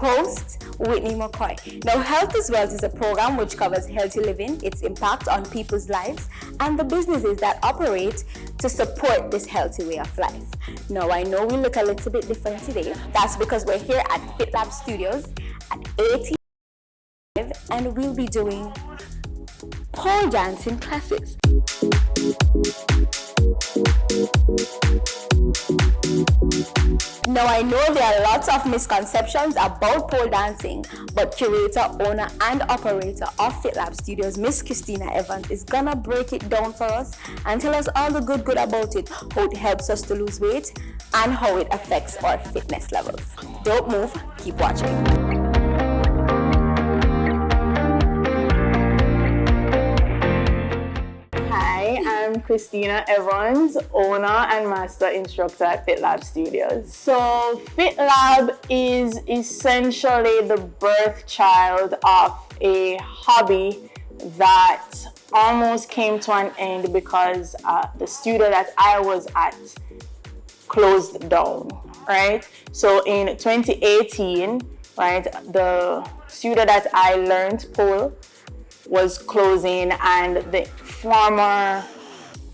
host, Whitney McCoy. Now, Health is Wealth is a program which covers healthy living, its impact on people's lives, and the businesses that operate to support this healthy way of life. Now, I know we look a little bit different today. That's because we're here at FitLab Studios at 80, and we'll be doing pole dancing classes. Now, I know there are lots of misconceptions about pole dancing, but curator, owner, and operator of FitLab Studios, Miss Christina Evans, is gonna break it down for us and tell us all the good about it, how it helps us to lose weight, and how it affects our fitness levels. Don't move, keep watching. I'm Christina Evans, owner and master instructor at FitLab Studios. So FitLab is essentially the birth child of a hobby that almost came to an end because the studio that I was at closed down, right? So in 2018, right, the studio that I learned pole was closing, and the former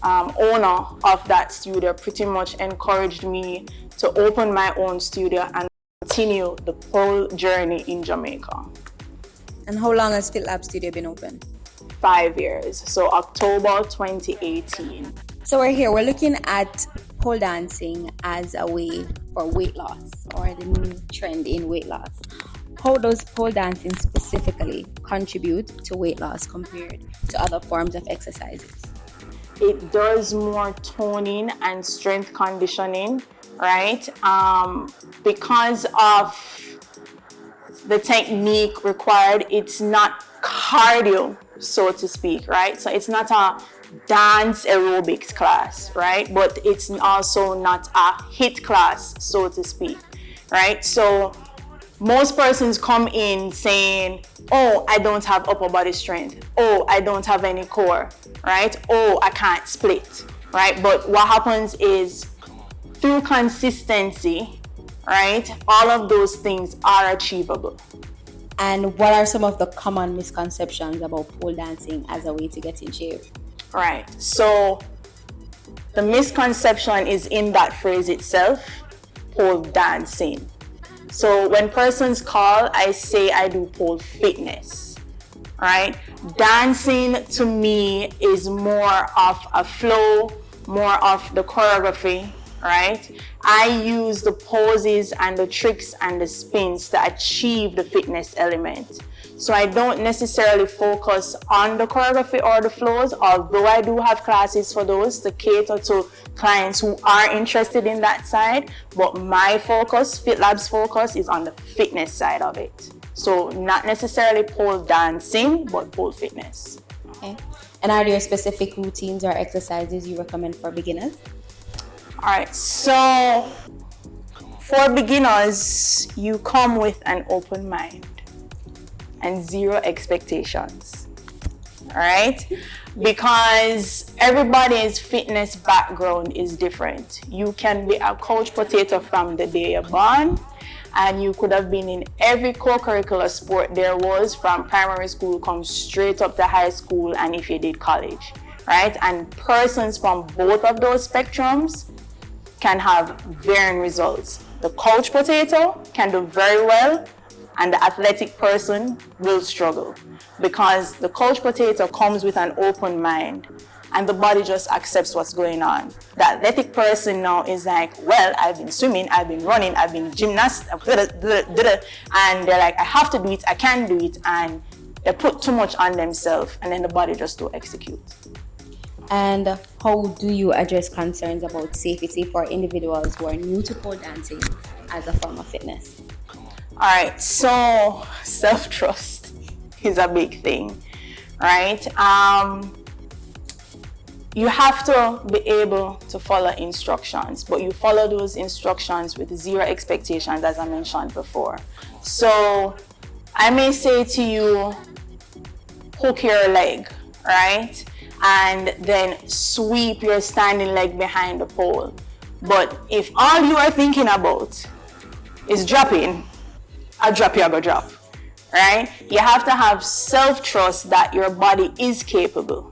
owner of that studio pretty much encouraged me to open my own studio and continue the pole journey in Jamaica. And how long has FitLab Studio been open? 5 years, so October 2018. So we're looking at pole dancing as a way for weight loss, or the new trend in weight loss. How does pole dancing specifically contribute to weight loss compared to other forms of exercises? It does more toning and strength conditioning, right? Because of the technique required, it's not cardio, so to speak, right? So it's not a dance aerobics class, right? But it's also not a HIIT class, so to speak, right? So most persons come in saying, oh, I don't have upper body strength. Oh, I don't have any core, right? Oh, I can't split, right? But what happens is through consistency, right, all of those things are achievable. And what are some of the common misconceptions about pole dancing as a way to get in shape? Right, so the misconception is in that phrase itself, pole dancing. So when persons call, I say I do pole fitness, right? Dancing to me is more of a flow, more of the choreography, right? I use the poses and the tricks and the spins to achieve the fitness element. So I don't necessarily focus on the choreography or the flows, although I do have classes for those to cater to clients who are interested in that side. But my focus, FitLab's focus, is on the fitness side of it. So not necessarily pole dancing, but pole fitness. Okay. And are there specific routines or exercises you recommend for beginners? All right, so for beginners, you come with an open mind and zero expectations, all right? Because everybody's fitness background is different. You can be a couch potato from the day you're born, and you could have been in every co-curricular sport there was from primary school, come straight up to high school, and if you did college, right? And persons from both of those spectrums can have varying results. The couch potato can do very well, and the athletic person will struggle, because the couch potato comes with an open mind and the body just accepts what's going on. The athletic person now is like, well, I've been swimming, I've been running, I've been gymnast, and they're like, I have to do it, I can do it, and they put too much on themselves, and then the body just don't execute. And how do you address concerns about safety for individuals who are new to pole dancing as a form of fitness? All right, so self-trust is a big thing, right? You have to be able to follow instructions, but you follow those instructions with zero expectations, as I mentioned before. So I may say to you, hook your leg, right? And then sweep your standing leg behind the pole. But if all you are thinking about is dropping, I drop, you go drop. Right? You have to have self-trust that your body is capable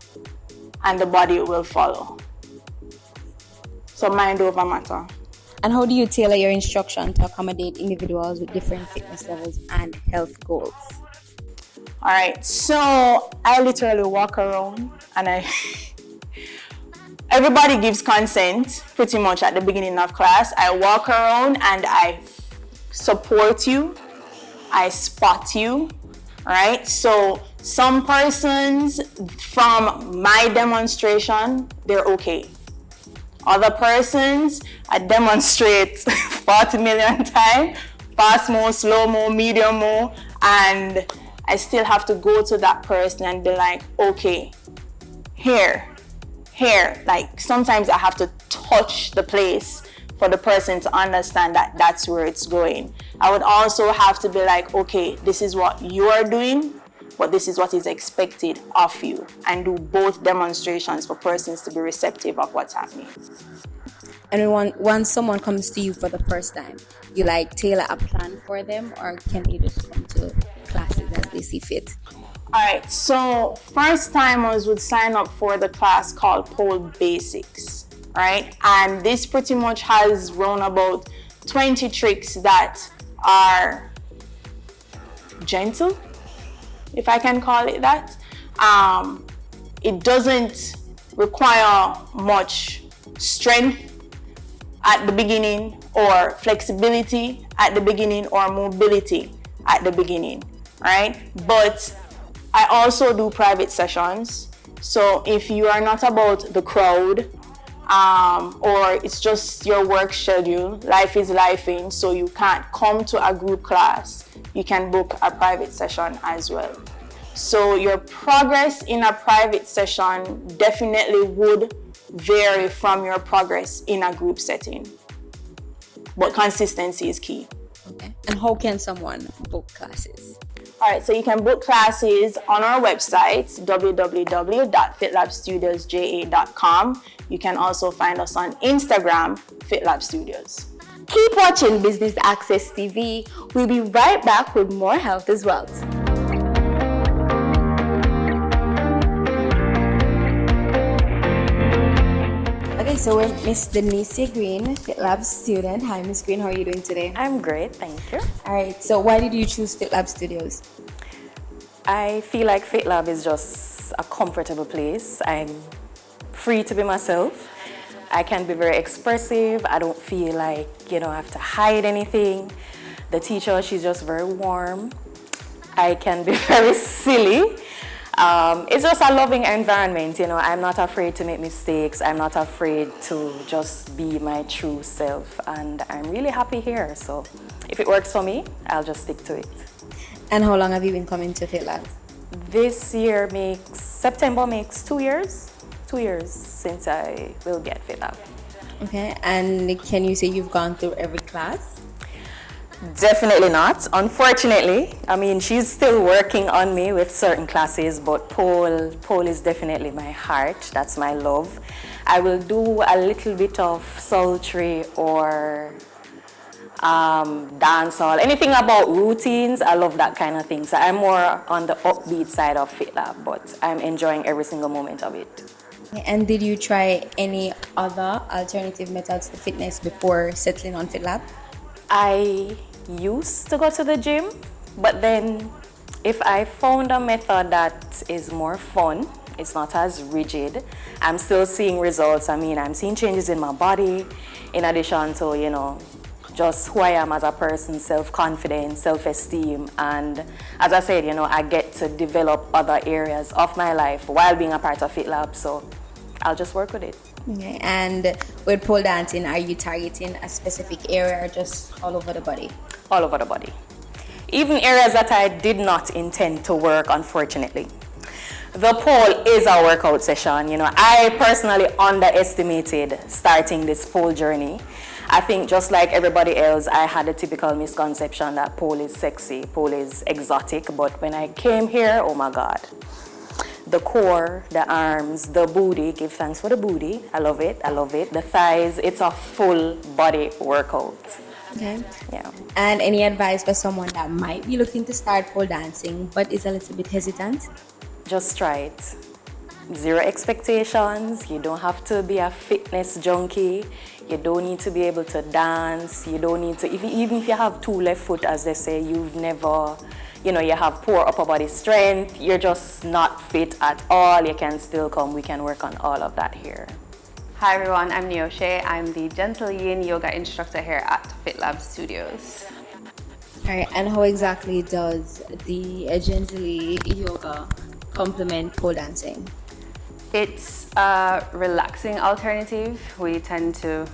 and the body will follow. So mind over matter. And how do you tailor your instruction to accommodate individuals with different fitness levels and health goals? All right, so I literally walk around and everybody gives consent pretty much at the beginning of class. I walk around and I support you, I spot you, all right? So some persons from my demonstration, they're okay. Other persons, I demonstrate 40 million times, fast mo, slow mo, medium mo, and I still have to go to that person and be like, okay, here. Like sometimes I have to touch the place for the person to understand that that's where it's going. I would also have to be like, okay, this is what you are doing, but this is what is expected of you, and do both demonstrations for persons to be receptive of what's happening. And once someone comes to you for the first time, you like tailor a plan for them, or can they just come to classes as they see fit? All right, so first timers would sign up for the class called Pole Basics, right? And this pretty much has round about 20 tricks that are gentle, if I can call it that. It doesn't require much strength at the beginning, or flexibility at the beginning, or mobility at the beginning, right? But I also do private sessions. So if you are not about the crowd, or it's just your work schedule, life is lifing, so you can't come to a group class, you can book a private session as well. So your progress in a private session definitely would vary from your progress in a group setting. But consistency is key. Okay. And how can someone book classes? All right, so you can book classes on our website, www.fitlabstudiosja.com. You can also find us on Instagram, FitLab Studios. Keep watching Business Access TV. We'll be right back with more Health is Wealth. Okay, so we're Miss Denise Green, FitLab student. Hi, Miss Green. How are you doing today? I'm great, thank you. All right. So why did you choose FitLab Studios? I feel like FitLab is just a comfortable place. I'm free to be myself. I can be very expressive. I don't feel like, I have to hide anything. The teacher, she's just very warm. I can be very silly. It's just a loving environment, I'm not afraid to make mistakes. I'm not afraid to just be my true self, and I'm really happy here. So if it works for me, I'll just stick to it. And how long have you been coming to FitLab? This year September makes 2 years. 2 years since I will be at FitLab. Okay, and can you say you've gone through every class? Definitely not, unfortunately. She's still working on me with certain classes, but pole is definitely my heart. That's my love. I will do a little bit of sultry or dancehall, anything about routines. I love that kind of thing. So I'm more on the upbeat side of FitLab, but I'm enjoying every single moment of it. And did you try any other alternative methods to fitness before settling on FitLab? I used to go to the gym, but then if I found a method that is more fun, it's not as rigid, I'm still seeing results. I'm seeing changes in my body, in addition to, just who I am as a person, self-confidence, self-esteem. And as I said, I get to develop other areas of my life while being a part of FitLab, so I'll just work with it. Okay. And with pole dancing, are you targeting a specific area or just all over the body? All over the body. Even areas that I did not intend to work, unfortunately. The pole is a workout session. I personally underestimated starting this pole journey. I think just like everybody else, I had a typical misconception that pole is sexy, pole is exotic. But when I came here, oh my God. The core, the arms, the booty, give thanks for the booty. I love it. The thighs, it's a full body workout. Okay. Yeah. And any advice for someone that might be looking to start pole dancing but is a little bit hesitant? Just try it. Zero expectations. You don't have to be a fitness junkie. You don't need to be able to dance. You don't need to, even if you have two left foot, as they say, you've never, you have poor upper body strength, you're just not fit at all, you can still come. We can work on all of that here. Hi everyone, I'm Neoshe. I'm the Gentle Yin Yoga instructor here at FitLab Studios. All right, and how exactly does the Gently yoga complement pole dancing? It's a relaxing alternative. We tend to,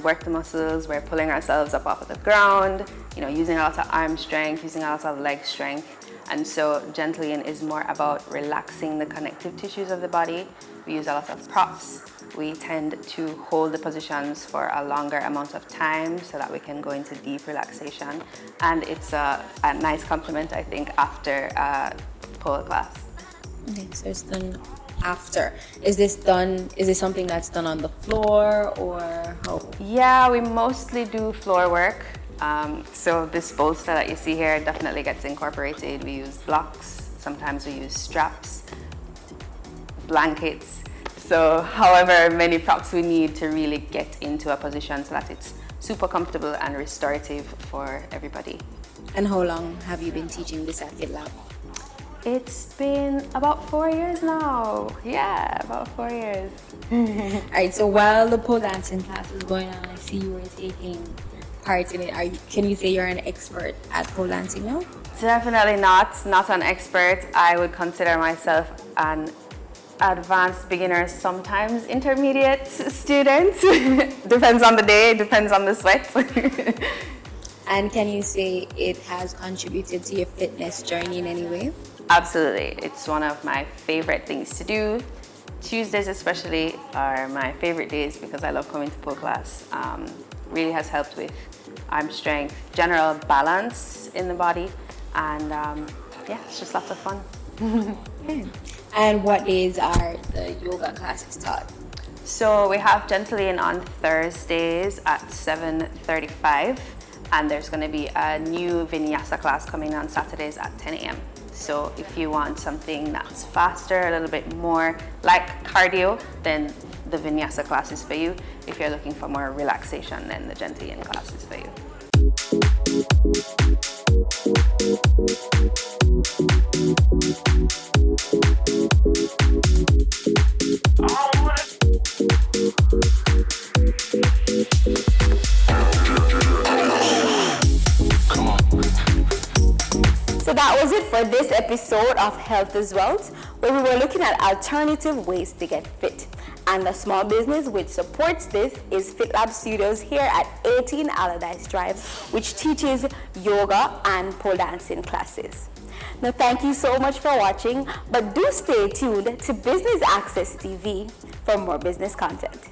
work the muscles. We're pulling ourselves up off of the ground, using a lot of arm strength, using a lot of leg strength. And so Gentle Yin is more about relaxing the connective tissues of the body. We use a lot of props. We tend to hold the positions for a longer amount of time so that we can go into deep relaxation. And it's a nice complement, I think, after a pole class. Okay, so it's done after. Is this something that's done on the floor or how? Yeah, we mostly do floor work. So this bolster that you see here definitely gets incorporated. We use blocks, sometimes we use straps, blankets. So however many props we need to really get into a position so that it's super comfortable and restorative for everybody. And how long have you been teaching this at FitLab? It's been about 4 years now. Yeah, about 4 years. All right, so while the pole dancing class is going on, I see you were taking part in it. Can you say you're an expert at pole dancing now? Definitely not an expert. I would consider myself an advanced beginner, sometimes intermediate student. Depends on the day, depends on the sweat. And can you say it has contributed to your fitness journey in any way? Absolutely. It's one of my favorite things to do. Tuesdays especially are my favorite days because I love coming to pole class. Really has helped with arm strength, general balance in the body, and it's just lots of fun. Okay. And what days are the yoga classes taught? So we have Gentle Yin on Thursdays at 7:35, and there's going to be a new vinyasa class coming on Saturdays at 10 a.m. So if you want something that's faster, a little bit more like cardio, then the vinyasa class is for you. If you're looking for more relaxation, then the Gentle Yin class is for you. So that was it for this episode of Health is Wealth, where we were looking at alternative ways to get fit. And the small business which supports this is FitLab Studios here at 18 Allardyce Drive, which teaches yoga and pole dancing classes. Now, thank you so much for watching, but do stay tuned to Business Access TV for more business content.